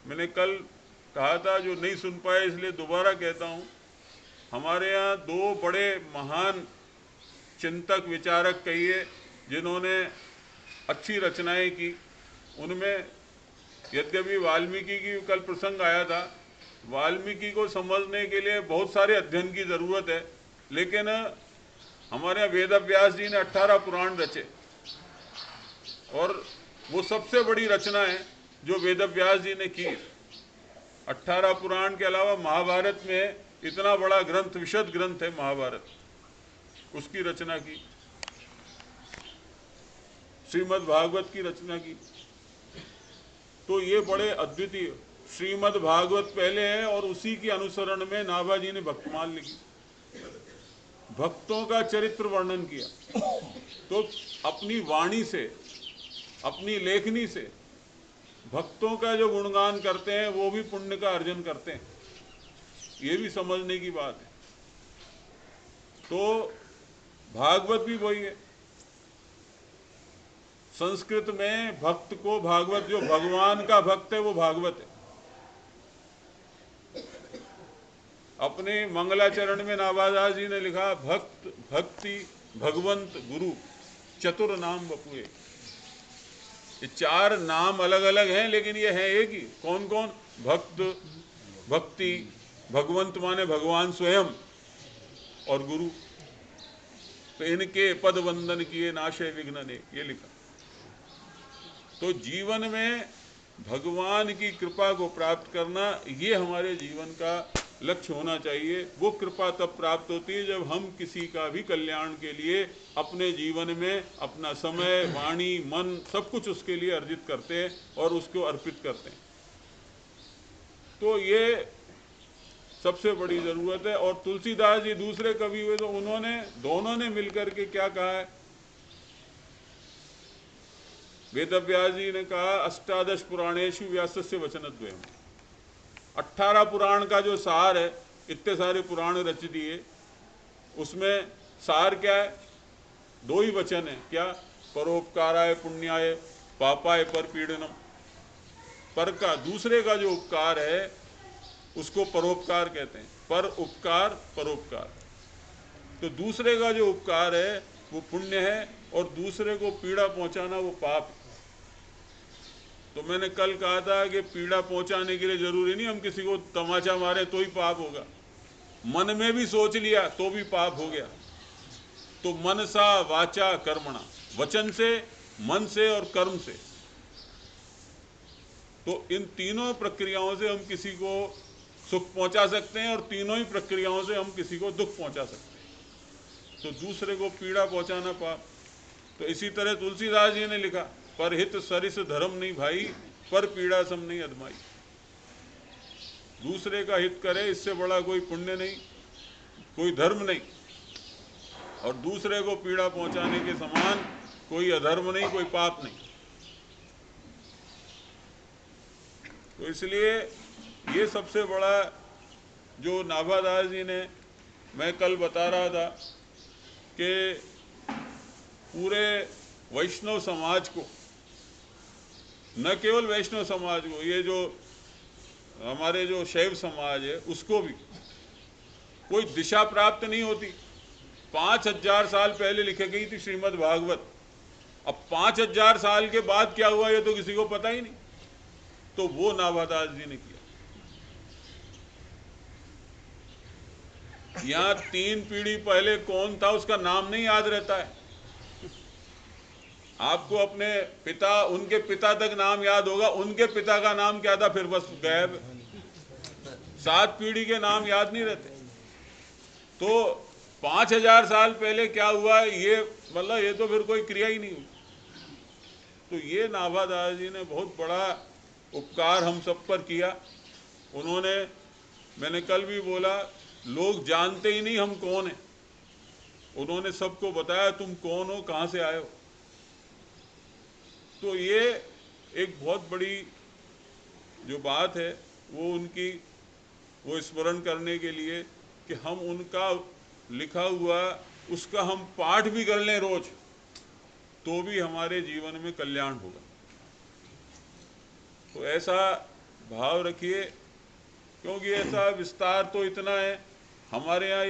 मैंने कल कहा था, जो नहीं सुन पाए इसलिए दोबारा कहता हूँ, हमारे यहाँ दो बड़े महान चिंतक विचारक कहिए जिन्होंने अच्छी रचनाएं की, उनमें यद्यपि वाल्मीकि की कल प्रसंग आया था, वाल्मीकि को समझने के लिए बहुत सारे अध्ययन की ज़रूरत है, लेकिन हमारे यहाँ वेद व्यास जी ने 18 पुराण रचे और वो सबसे बड़ी रचना है जो वेद व्यास जी ने की। 18 पुराण के अलावा महाभारत में इतना बड़ा ग्रंथ, विशद ग्रंथ है महाभारत, उसकी रचना की। श्रीमद् भागवत की रचना की। तो ये बड़े अद्वितीय, श्रीमद् भागवत पहले है और उसी के अनुसरण में नाभाजी ने भक्तमाल लिखी, भक्तों का चरित्र वर्णन किया। तो अपनी वाणी से, अपनी लेखनी से भक्तों का जो गुणगान करते हैं वो भी पुण्य का अर्जन करते हैं, ये भी समझने की बात है। तो भागवत भी वही है। संस्कृत में भक्त को भागवत, जो भगवान का भक्त है वो भागवत है। अपने मंगलाचरण में नाभादास जी ने लिखा, भक्त भक्ति भगवंत गुरु चतुर नाम बपुए। ये चार नाम अलग अलग हैं लेकिन ये है एक ही। कौन कौन? भक्त, भक्ति, भगवंत माने भगवान स्वयं, और गुरु। तो इनके पद वंदन किए नाशे विघ्न ने, ये लिखा। तो जीवन में भगवान की कृपा को प्राप्त करना, ये हमारे जीवन का लक्ष्य होना चाहिए। वो कृपा तब प्राप्त होती है जब हम किसी का भी कल्याण के लिए अपने जीवन में अपना समय, वाणी, मन सब कुछ उसके लिए अर्जित करते हैं और उसको अर्पित करते हैं। तो ये सबसे बड़ी जरूरत है। और तुलसीदास जी दूसरे कवि हुए तो उन्होंने, दोनों ने मिलकर के क्या कहा है? वेद व्यास जी ने कहा, अष्टादश पुराणेषु व्यासस्य वचनद्वयम्। 18 पुराण का जो सार है, इतने सारे पुराण रच दिए, उसमें सार क्या है? दो ही वचन है। क्या? परोपकाराय पुण्याय पापाय परपीड़नम। पर का, दूसरे का जो उपकार है उसको परोपकार कहते हैं। पर उपकार, परोपकार। तो दूसरे का जो उपकार है वो पुण्य है और दूसरे को पीड़ा पहुंचाना वो पाप है। तो मैंने कल कहा था कि पीड़ा पहुंचाने के लिए जरूरी नहीं हम किसी को तमाचा मारे तो ही पाप होगा, मन में भी सोच लिया तो भी पाप हो गया। तो मनसा वाचा कर्मणा, वचन से, मन से और कर्म से, तो इन तीनों प्रक्रियाओं से हम किसी को सुख पहुंचा सकते हैं और तीनों ही प्रक्रियाओं से हम किसी को दुख पहुंचा सकते हैं। तो दूसरे को पीड़ा पहुंचाना पाप। तो इसी तरह तुलसीदास जी ने लिखा, पर हित सरिस धर्म नहीं भाई, पर पीड़ा सम नहीं अदमाई। दूसरे का हित करे, इससे बड़ा कोई पुण्य नहीं, कोई धर्म नहीं, और दूसरे को पीड़ा पहुंचाने के समान कोई अधर्म नहीं, कोई पाप नहीं। तो इसलिए ये सबसे बड़ा जो नाभादास जी ने, मैं कल बता रहा था कि पूरे वैष्णव समाज को, न केवल वैष्णव समाज को, ये जो हमारे जो शैव समाज है उसको भी कोई दिशा प्राप्त नहीं होती। 5000 साल पहले लिखी गई थी श्रीमद् भागवत, अब 5000 साल के बाद क्या हुआ ये तो किसी को पता ही नहीं। तो वो नाभादास जी ने किया। यहां 3 पीढ़ी पहले कौन था उसका नाम नहीं याद रहता है आपको। अपने पिता, उनके पिता तक नाम याद होगा, उनके पिता का नाम क्या था फिर बस गायब। 7 पीढ़ी के नाम याद नहीं रहते। तो 5000 साल पहले क्या हुआ ये, मतलब ये तो फिर कोई क्रिया ही नहीं हुई। तो ये नाभादास जी ने बहुत बड़ा उपकार हम सब पर किया। उन्होंने, मैंने कल भी बोला, लोग जानते ही नहीं हम कौन हैं, उन्होंने सबको बताया तुम कौन हो, कहाँ से आए हो। तो ये एक बहुत बड़ी जो बात है वो उनकी, वो स्मरण करने के लिए कि हम उनका लिखा हुआ उसका हम पाठ भी कर लें रोज तो भी हमारे जीवन में कल्याण होगा। तो ऐसा भाव रखिए, क्योंकि ऐसा विस्तार तो इतना है हमारे यहाँ।